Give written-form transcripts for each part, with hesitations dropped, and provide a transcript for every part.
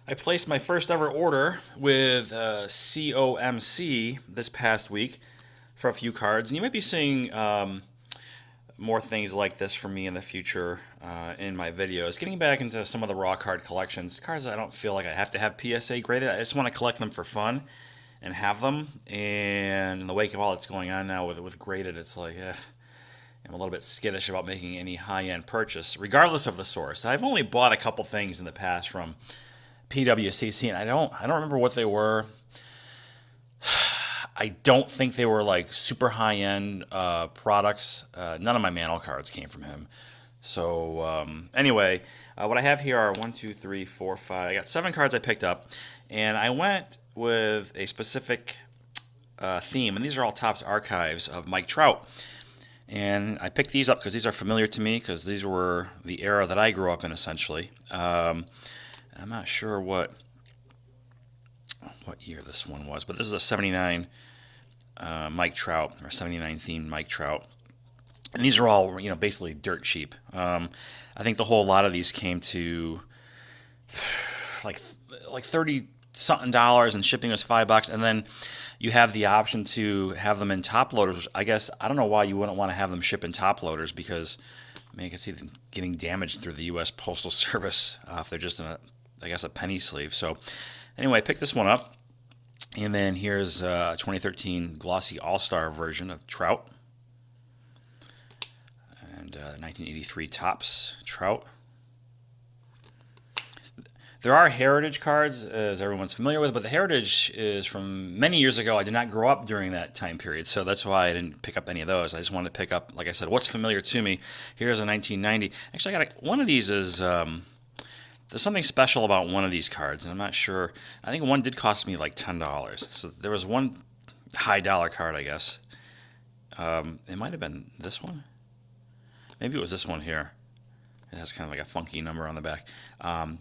I placed my first ever order with COMC this past week for a few cards, and you might be seeing more things like this from me in the future in my videos. Getting back into some of the raw card collections, cards I don't feel like I have to have PSA graded. I just want to collect them for fun and have them. And in the wake of all that's going on now with graded, it's like, I'm a little bit skittish about making any high-end purchase, regardless of the source. I've only bought a couple things in the past from PWCC, and I don't remember what they were. I don't think they were like super high end products. None of my Mantle cards came from him. So anyway, what I have here are 1, 2, 3, 4, 5. I got 7 cards I picked up, and I went with a specific theme, and these are all Topps archives of Mike Trout. And I picked these up because these are familiar to me because these were the era that I grew up in, essentially. I'm not sure what year this one was, but this is a 79 Mike Trout, or 79 themed Mike Trout. And these are all, basically dirt cheap. I think the whole lot of these came to like 30 something dollars, and shipping was $5. And then you have the option to have them in top loaders, which I guess I don't know why you wouldn't want to have them ship in top loaders, because I can see them getting damaged through the U.S. Postal Service if they're just in a penny sleeve. So anyway, I picked this one up. And then here's a 2013 glossy all-star version of Trout. And 1983 Topps Trout. There are Heritage cards, as everyone's familiar with, but the Heritage is from many years ago. I did not grow up during that time period, so that's why I didn't pick up any of those. I just wanted to pick up, like I said, what's familiar to me. Here's a 1990. Actually, one of these is... there's something special about one of these cards, and I'm not sure. I think one did cost me like $10. So there was one high dollar card, I guess. It might have been this one. Maybe it was this one here. It has kind of like a funky number on the back.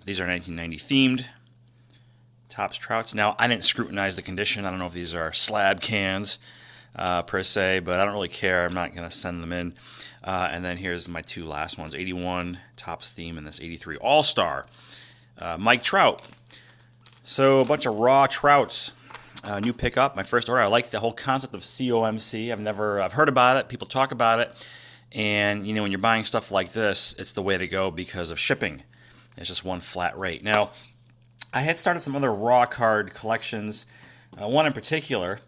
These are 1990 themed Topps Trouts. Now, I didn't scrutinize the condition. I don't know if these are slab cans per se, but I don't really care. I'm not going to send them in. And then here's my 2 last ones, 81 Topps theme and this 83 All-Star Mike Trout. So a bunch of raw Trouts. New pickup, my first order. I like the whole concept of COMC. I've heard about it. People talk about it. And, when you're buying stuff like this, it's the way to go because of shipping. It's just one flat rate. Now, I had started some other raw card collections. One in particular,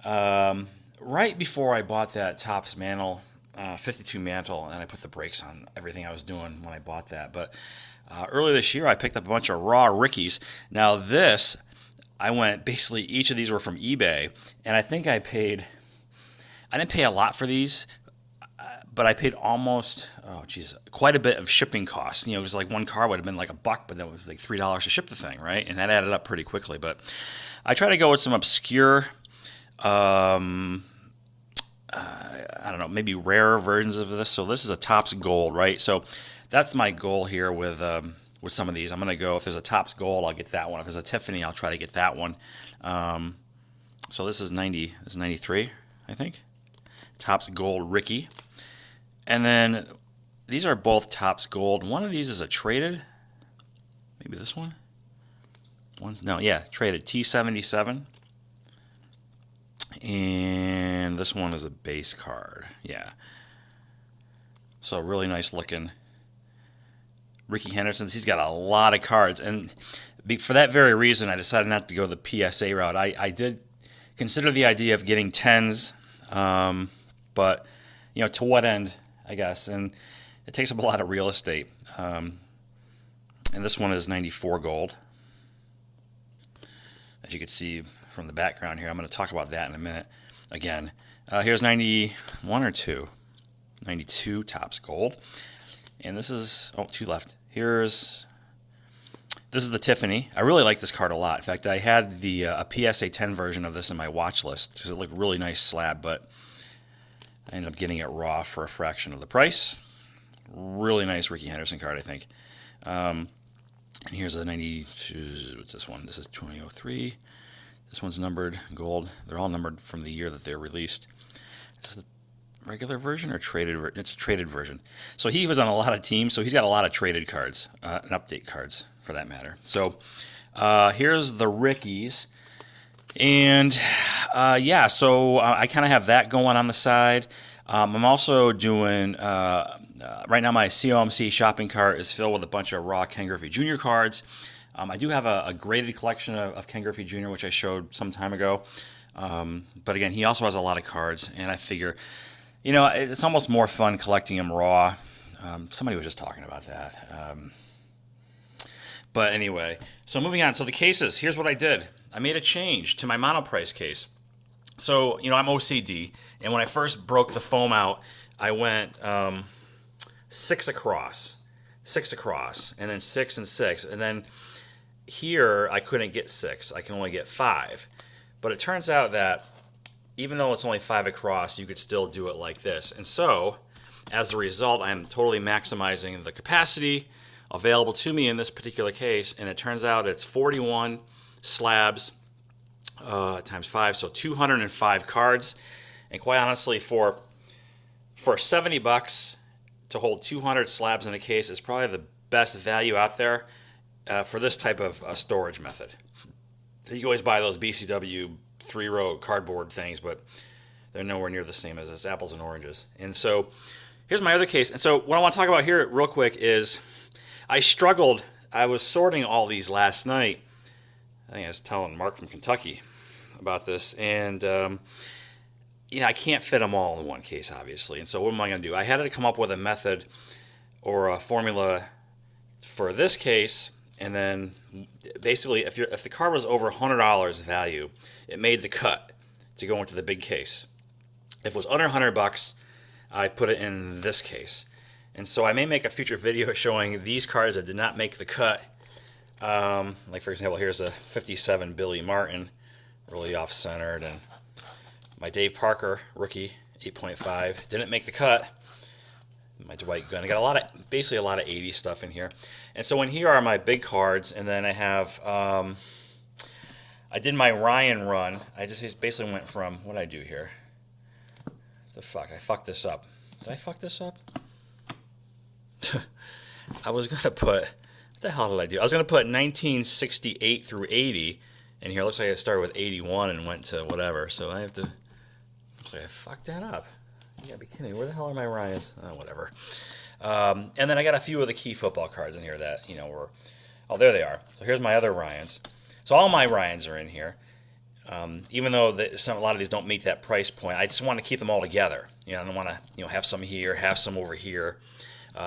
right before I bought that Topps Mantle 52 Mantle, and I put the brakes on everything I was doing when I bought that. But earlier this year, I picked up a bunch of raw Rickies. Now this, basically each of these were from eBay, and I think I didn't pay a lot for these, but I paid quite a bit of shipping costs. It was like one car would have been like $1, but then it was like $3 to ship the thing, right? And that added up pretty quickly. But I try to go with some obscure, I don't know, maybe rarer versions of this. So this is a Topps Gold, right? So that's my goal here with some of these. I'm going to go, if there's a Topps Gold, I'll get that one. If there's a Tiffany, I'll try to get that one. So this is 93, I think. Topps Gold Ricky. And then these are both Topps Gold. One of these is a traded. Maybe this one? Traded T77. And this one is a base card. Yeah. So really nice looking. Ricky Henderson's. He's got a lot of cards. And for that very reason, I decided not to go the PSA route. I did consider the idea of getting 10s. But, to what end, I guess. And it takes up a lot of real estate. And this one is 94 gold. As you can see from the background here, I'm going to talk about that in a minute again. Here's 91 or 2. 92 Topps Gold. And this is, 2 left. This is the Tiffany. I really like this card a lot. In fact, I had a PSA 10 version of this in my watch list because it looked really nice slab, but I ended up getting it raw for a fraction of the price. Really nice Ricky Henderson card, I think. And here's a 92, what's this one? This is 2003. This one's numbered gold. They're all numbered from the year that they're released. This is regular version or traded? It's a traded version. So he was on a lot of teams, so he's got a lot of traded cards and update cards for that matter. So here's the Rickies. And yeah, so I kind of have that going on the side. I'm also doing, right now my COMC shopping cart is filled with a bunch of raw Ken Griffey Jr. cards. I do have a graded collection of Ken Griffey Jr., which I showed some time ago. But again, he also has a lot of cards, and I figure, it's almost more fun collecting them raw. Somebody was just talking about that. But anyway, so moving on. So the cases, here's what I did. I made a change to my monoprice case. So, I'm OCD, and when I first broke the foam out, I went 6 across, and then 6 and 6. And then here, I couldn't get 6. I can only get 5. But it turns out that even though it's only 5 across, you could still do it like this. And so, as a result, I'm totally maximizing the capacity available to me in this particular case, and it turns out it's 41 slabs times 5, so 205 cards. And quite honestly, for $70 to hold 200 slabs in a case is probably the best value out there for this type of storage method. You always buy those BCW 3-row cardboard things, but they're nowhere near the same as apples and oranges. And so here's my other case. And so what I want to talk about here real quick is I struggled. I was sorting all these last night. I think I was telling Mark from Kentucky about this, and I can't fit them all in one case, obviously. And so what am I going to do? I had to come up with a method or a formula for this case, and then basically, if the card was over $100 value, it made the cut to go into the big case. If it was under $100, I put it in this case. And so I may make a future video showing these cards that did not make the cut. Like for example, here's a 57 Billy Martin, really off-centered, and my Dave Parker rookie 8.5 didn't make the cut. My Dwight Gunn, I got basically a lot of 80 stuff in here. And so in here are my big cards, and then I have I did my Ryan run. I just basically went from, what did I do here? The fuck, I fucked this up. Did I fuck this up? I was gonna put, what the hell did I do? I was gonna put 1968 through 80, and here it looks like I started with 81 and went to whatever. So I have to. Looks like I fucked that up. You gotta be kidding me. Where the hell are my Ryans? Oh, whatever. And then I got a few of the key football cards in here that were. Oh, there they are. So here's my other Ryans. So all my Ryans are in here. Even though a lot of these don't meet that price point, I just want to keep them all together. I don't want to have some here, have some over here.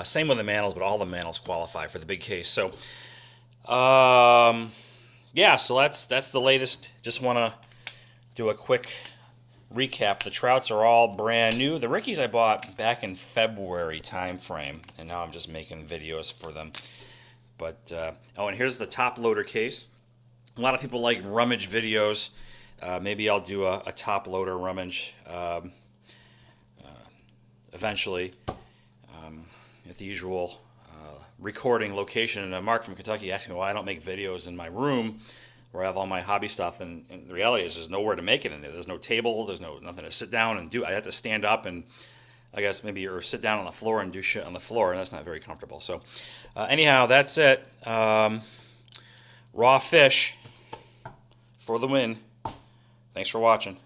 Same with the Mantles, but all the Mantles qualify for the big case. So, yeah, so that's the latest. Just want to do a quick recap. The Trouts are all brand new. The Rickies I bought back in February time frame, and now I'm just making videos for them. But and here's the top loader case. A lot of people like rummage videos. Maybe I'll do a top loader rummage eventually. At the usual recording location. And Mark from Kentucky asked me why I don't make videos in my room where I have all my hobby stuff. And the reality is there's nowhere to make it in there. There's no table. There's nothing to sit down and do. I have to stand up and I guess maybe or sit down on the floor and do shit on the floor, and that's not very comfortable. So anyhow, that's it. Raw fish for the win. Thanks for watching.